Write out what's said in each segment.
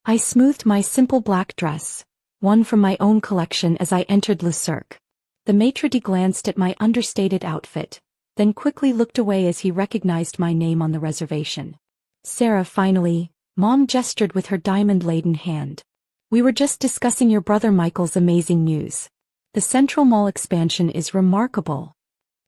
I smoothed my simple black dress, one from my own collection, as I entered Le Cirque. The maître d' glanced at my understated outfit, then quickly looked away as he recognized my name on the reservation. Sarah, finally, Mom gestured with her diamond-laden hand. We were just discussing your brother Michael's amazing news. The Central Mall expansion is remarkable.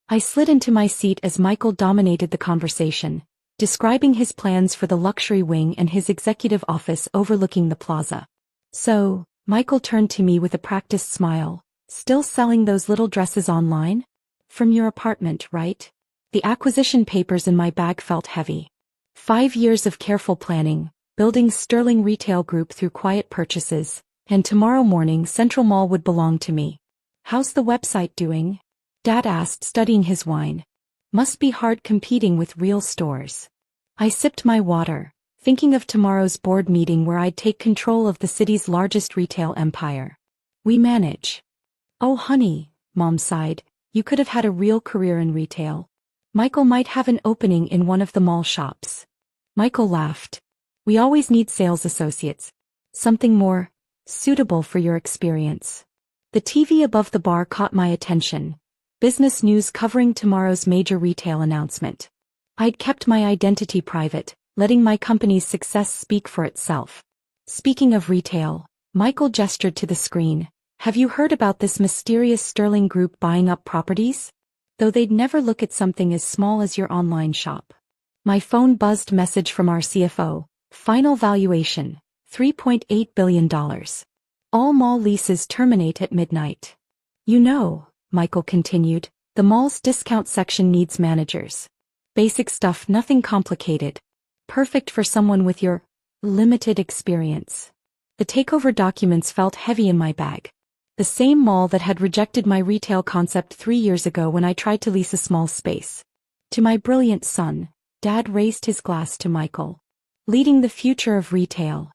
I slid into my seat as Michael dominated the conversation, describing his plans for the luxury wing and his executive office overlooking the plaza. So, Michael turned to me with a practiced smile. Still selling those little dresses online? From your apartment, right? The acquisition papers in my bag felt heavy. 5 years of careful planning, building Sterling Retail Group through quiet purchases, and tomorrow morning Central Mall would belong to me. How's the website doing? Dad asked, studying his wine. Must be hard competing with real stores. I sipped my water, thinking of tomorrow's board meeting where I'd take control of the city's largest retail empire. We manage. Oh honey, Mom sighed, you could have had a real career in retail. Michael might have an opening in one of the mall shops. Michael laughed. We always need sales associates. Something more suitable for your experience. The TV above the bar caught my attention. Business news covering tomorrow's major retail announcement. I'd kept my identity private, letting my company's success speak for itself. Speaking of retail, Michael gestured to the screen. Have you heard about this mysterious Sterling Group buying up properties? Though they'd never look at something as small as your online shop. My phone buzzed. Message from our CFO. Final valuation, $3.8 billion. All mall leases terminate at midnight. You know, Michael continued, the mall's discount section needs managers. Basic stuff, nothing complicated. Perfect for someone with your limited experience. The takeover documents felt heavy in my bag. The same mall that had rejected my retail concept 3 years ago when I tried to lease a small space. To my brilliant son, Dad raised his glass to Michael. Leading the future of retail.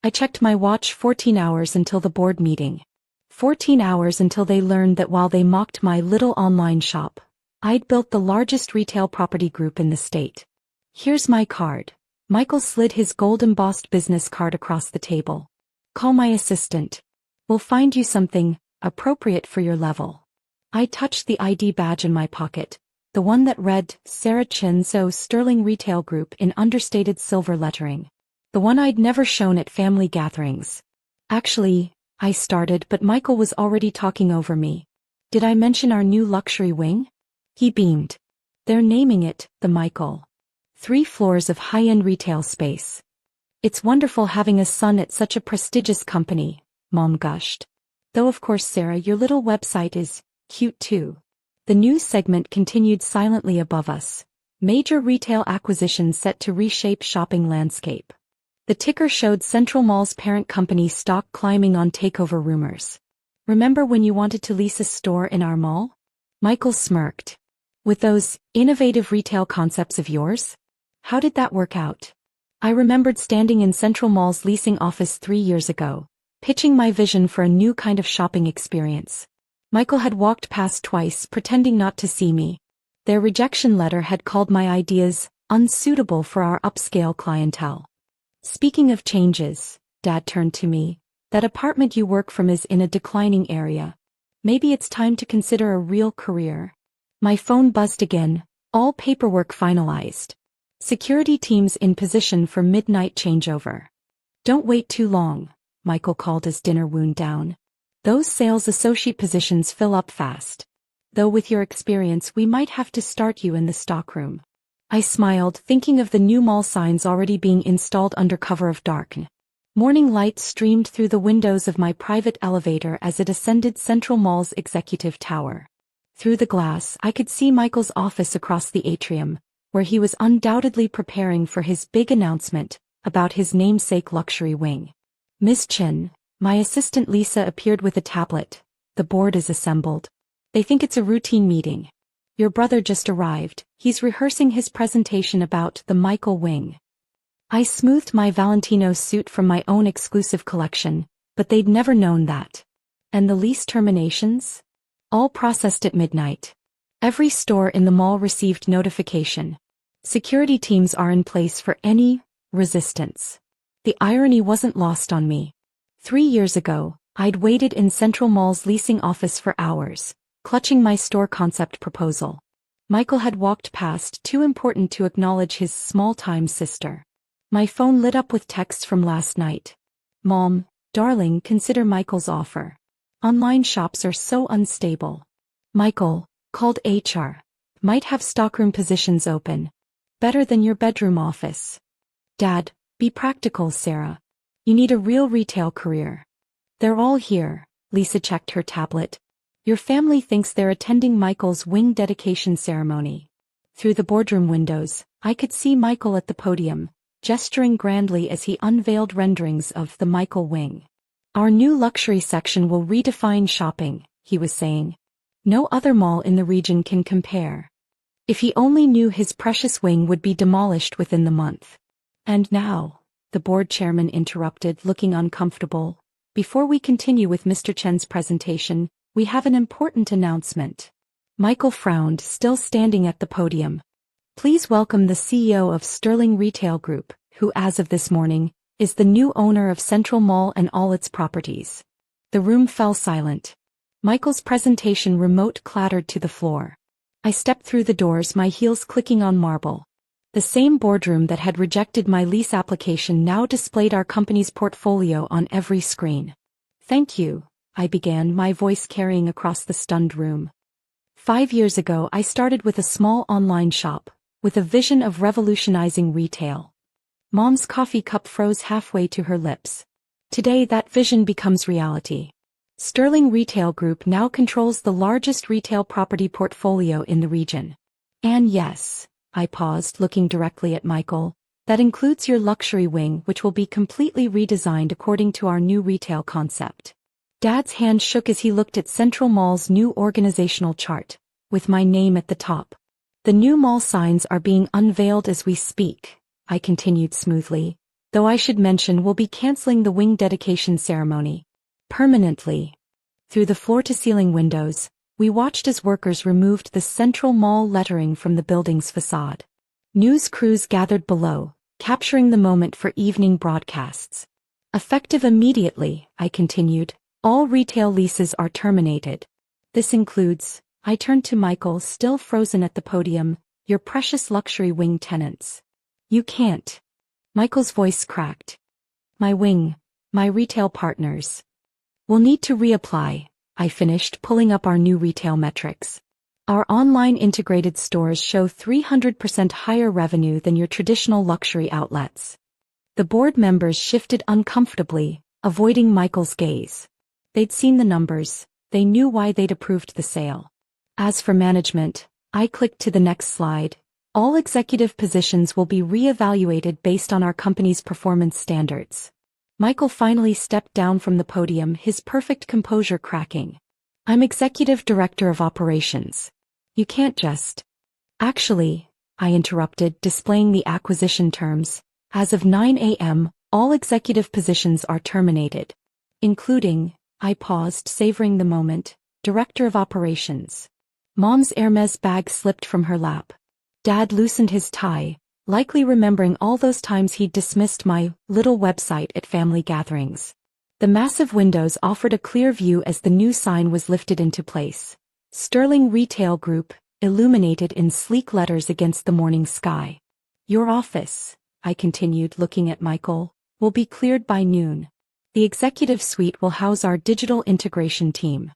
I checked my watch. 14 hours until the board meeting. 14 hours until they learned that while they mocked my little online shop, I'd built the largest retail property group in the state. Here's my card. Michael slid his gold-embossed business card across the table. Call my assistant. We'll find you something appropriate for your level. I touched the ID badge in my pocket, the one that read Sarah Chinzo Sterling Retail Group in understated silver lettering. The one I'd never shown at family gatherings. Actually, I started, but Michael was already talking over me. Did I mention our new luxury wing? He beamed. They're naming it the Michael. 3 floors of high-end retail space. It's wonderful having a son at such a prestigious company, Mom gushed. Though of course Sarah, your little website is cute too. The news segment continued silently above us. Major retail acquisitions set to reshape shopping landscape. The ticker showed Central Mall's parent company stock climbing on takeover rumors. Remember when you wanted to lease a store in our mall? Michael smirked. With those innovative retail concepts of yours? How did that work out? I remembered standing in Central Mall's leasing office 3 years ago, pitching my vision for a new kind of shopping experience. Michael had walked past twice, pretending not to see me. Their rejection letter had called my ideas unsuitable for our upscale clientele. Speaking of changes, Dad turned to me. That apartment you work from is in a declining area. Maybe it's time to consider a real career. My phone buzzed again, all paperwork finalized. Security teams in position for midnight changeover. Don't wait too long, Michael called as dinner wound down. Those sales associate positions fill up fast. Though with your experience we might have to start you in the stockroom. I smiled, thinking of the new mall signs already being installed under cover of darkness. Morning light streamed through the windows of my private elevator as it ascended Central Mall's executive tower. Through the glass I could see Michael's office across the atrium, where he was undoubtedly preparing for his big announcement about his namesake luxury wing. Miss Chin, my assistant Lisa appeared with a tablet. The board is assembled. They think it's a routine meeting. Your brother just arrived. He's rehearsing his presentation about the Michael wing. I smoothed my Valentino suit from my own exclusive collection, but they'd never known that. And the lease terminations? All processed at midnight. Every store in the mall received notification. Security teams are in place for any resistance. The irony wasn't lost on me. 3 years ago, I'd waited in Central Mall's leasing office for hours, clutching my store concept proposal. Michael had walked past, too important to acknowledge his small-time sister. My phone lit up with texts from last night. "Mom, darling, consider Michael's offer. Online shops are so unstable. Michael, called HR. Might have stockroom positions open. Better than your bedroom office. Dad, be practical, Sarah. You need a real retail career." "They're all here," Lisa checked her tablet. "Your family thinks they're attending Michael's wing dedication ceremony." Through the boardroom windows, I could see Michael at the podium, gesturing grandly as he unveiled renderings of the Michael wing. "Our new luxury section will redefine shopping," he was saying. "No other mall in the region can compare." If he only knew his precious wing would be demolished within the month. "And now," the board chairman interrupted, looking uncomfortable, "before we continue with Mr. Chen's presentation, we have an important announcement." Michael frowned, still standing at the podium. "Please welcome the CEO of Sterling Retail Group, who as of this morning, is the new owner of Central Mall and all its properties." The room fell silent. Michael's presentation remote clattered to the floor. I stepped through the doors, my heels clicking on marble. The same boardroom that had rejected my lease application now displayed our company's portfolio on every screen. "Thank you," I began, my voice carrying across the stunned room. 5 years ago I started with a small online shop, with a vision of revolutionizing retail. Mom's coffee cup froze halfway to her lips. Today that vision becomes reality. Sterling Retail Group now controls the largest retail property portfolio in the region. "And yes," I paused, looking directly at Michael, "that includes your luxury wing, which will be completely redesigned according to our new retail concept." Dad's hand shook as he looked at Central Mall's new organizational chart, with my name at the top. "The new mall signs are being unveiled as we speak," I continued smoothly, "though I should mention we'll be canceling the wing dedication ceremony. Permanently." Through the floor-to-ceiling windows, we watched as workers removed the Central Mall lettering from the building's facade. News crews gathered below, capturing the moment for evening broadcasts. "Effective immediately," I continued, "all retail leases are terminated. This includes," I turned to Michael, still frozen at the podium, "your precious luxury wing tenants." "You can't." Michael's voice cracked. "My wing, my retail partners. We'll need to reapply," I finished, pulling up our new retail metrics. "Our online integrated stores show 300% higher revenue than your traditional luxury outlets." The board members shifted uncomfortably, avoiding Michael's gaze. They'd seen the numbers, they knew why they'd approved the sale. As for management, I clicked to the next slide. "All executive positions will be re-evaluated based on our company's performance standards." Michael finally stepped down from the podium, his perfect composure cracking. "I'm Executive Director of Operations. You can't just—" "Actually," I interrupted, displaying the acquisition terms, "as of 9 a.m., all executive positions are terminated. Including," I paused, savoring the moment, "Director of Operations." Mom's Hermes bag slipped from her lap. Dad loosened his tie, likely remembering all those times he'd dismissed my little website at family gatherings. The massive windows offered a clear view as the new sign was lifted into place. Sterling Retail Group, illuminated in sleek letters against the morning sky. "Your office," I continued, looking at Michael, "will be cleared by noon. The executive suite will house our digital integration team."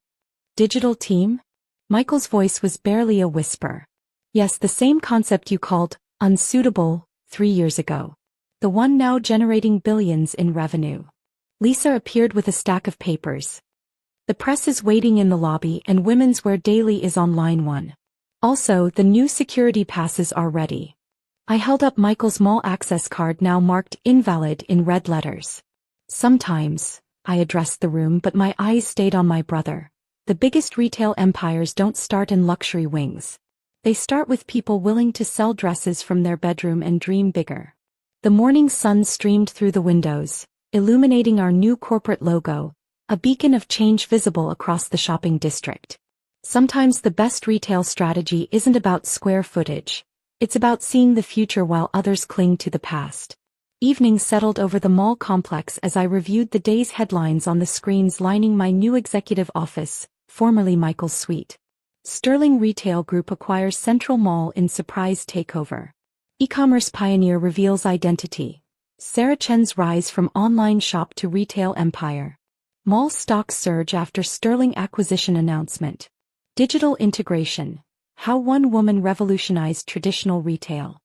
"Digital team?" Michael's voice was barely a whisper. "Yes, the same concept you called unsuitable 3 years ago. The one now generating billions in revenue." Lisa appeared with a stack of papers. "The press is waiting in the lobby and Women's Wear Daily is on line 1. Also, the new security passes are ready." I held up Michael's mall access card, now marked invalid in red letters. "Sometimes," I addressed the room, but my eyes stayed on my brother. "The biggest retail empires don't start in luxury wings. They start with people willing to sell dresses from their bedroom and dream bigger." The morning sun streamed through the windows, illuminating our new corporate logo, a beacon of change visible across the shopping district. Sometimes the best retail strategy isn't about square footage. It's about seeing the future while others cling to the past. Evening settled over the mall complex as I reviewed the day's headlines on the screens lining my new executive office, formerly Michael's suite. Sterling Retail Group acquires Central Mall in surprise takeover. E-commerce pioneer reveals identity. Sarah Chen's rise from online shop to retail empire. Mall stocks surge after Sterling acquisition announcement. Digital integration. How one woman revolutionized traditional retail.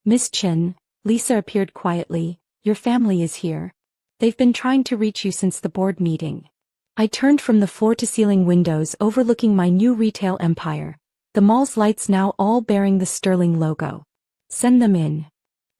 Miss Chen, Lisa appeared quietly. Your family is here. They've been trying to reach you since the board meeting. I turned from the floor-to-ceiling windows overlooking my new retail empire, the mall's lights now all bearing the Sterling logo. Send them in.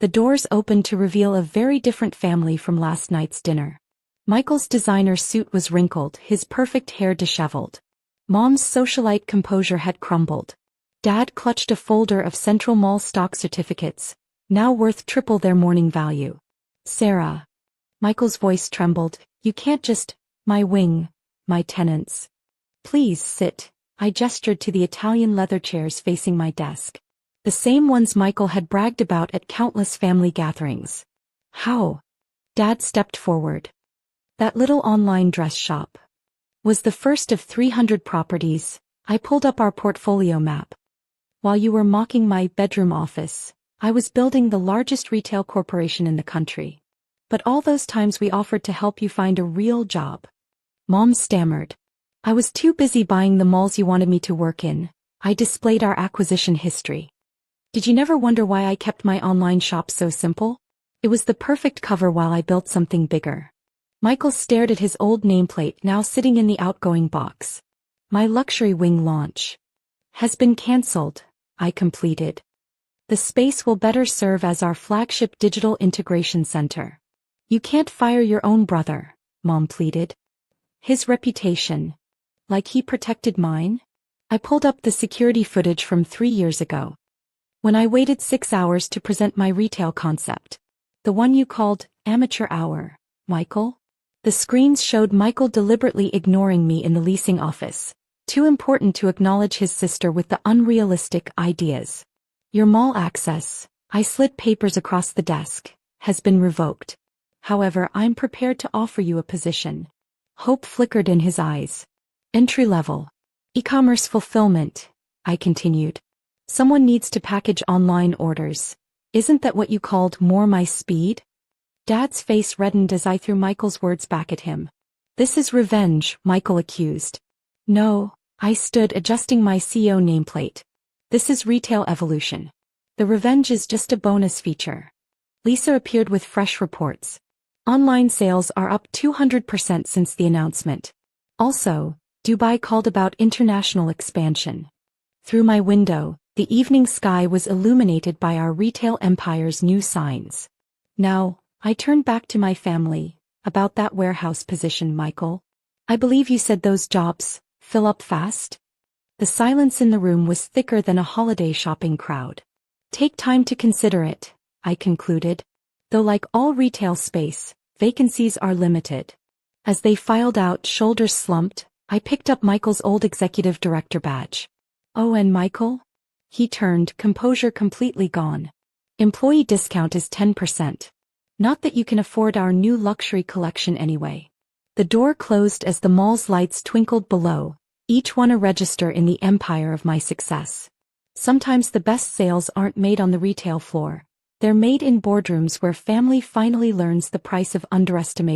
The doors opened to reveal a very different family from last night's dinner. Michael's designer suit was wrinkled, his perfect hair disheveled. Mom's socialite composure had crumbled. Dad clutched a folder of Central Mall stock certificates, now worth triple their morning value. Sarah. Michael's voice trembled. You can't just, my tenants. Please sit. I gestured to the Italian leather chairs facing my desk. The same ones Michael had bragged about at countless family gatherings. How? Dad stepped forward. That little online dress shop was the first of 300 properties. I pulled up our portfolio map. While you were mocking my bedroom office, I was building the largest retail corporation in the country. But all those times we offered to help you find a real job. Mom stammered. I was too busy buying the malls you wanted me to work in. I displayed our acquisition history. Did you never wonder why I kept my online shop so simple? It was the perfect cover while I built something bigger. Michael stared at his old nameplate now sitting in the outgoing box. My luxury wing launch has been cancelled, I completed. The space will better serve as our flagship digital integration center. You can't fire your own brother, Mom pleaded. His reputation. Like he protected mine? I pulled up the security footage from 3 years ago. When I waited 6 hours to present my retail concept. The one you called amateur hour, Michael? The screens showed Michael deliberately ignoring me in the leasing office. Too important to acknowledge his sister with the unrealistic ideas. Your mall access, I slid papers across the desk, has been revoked. However, I'm prepared to offer you a position. Hope flickered in his eyes. Entry level. E-commerce fulfillment, I continued. Someone needs to package online orders. Isn't that what you called more my speed? Dad's face reddened as I threw Michael's words back at him. This is revenge, Michael accused. No, I stood adjusting my CEO nameplate. This is retail evolution. The revenge is just a bonus feature. Lisa appeared with fresh reports. Online sales are up 200% since the announcement. Also, Dubai called about international expansion. Through my window, the evening sky was illuminated by our retail empire's new signs. Now, I turned back to my family. About that warehouse position, Michael. I believe you said those jobs fill up fast? The silence in the room was thicker than a holiday shopping crowd. Take time to consider it, I concluded. Though like all retail space, vacancies are limited. As they filed out, shoulders slumped, I picked up Michael's old executive director badge. Oh, and Michael? He turned, composure completely gone. Employee discount is 10%. Not that you can afford our new luxury collection anyway. The door closed as the mall's lights twinkled below, each one a register in the empire of my success. Sometimes the best sales aren't made on the retail floor. They're made in boardrooms where family finally learns the price of underestimation.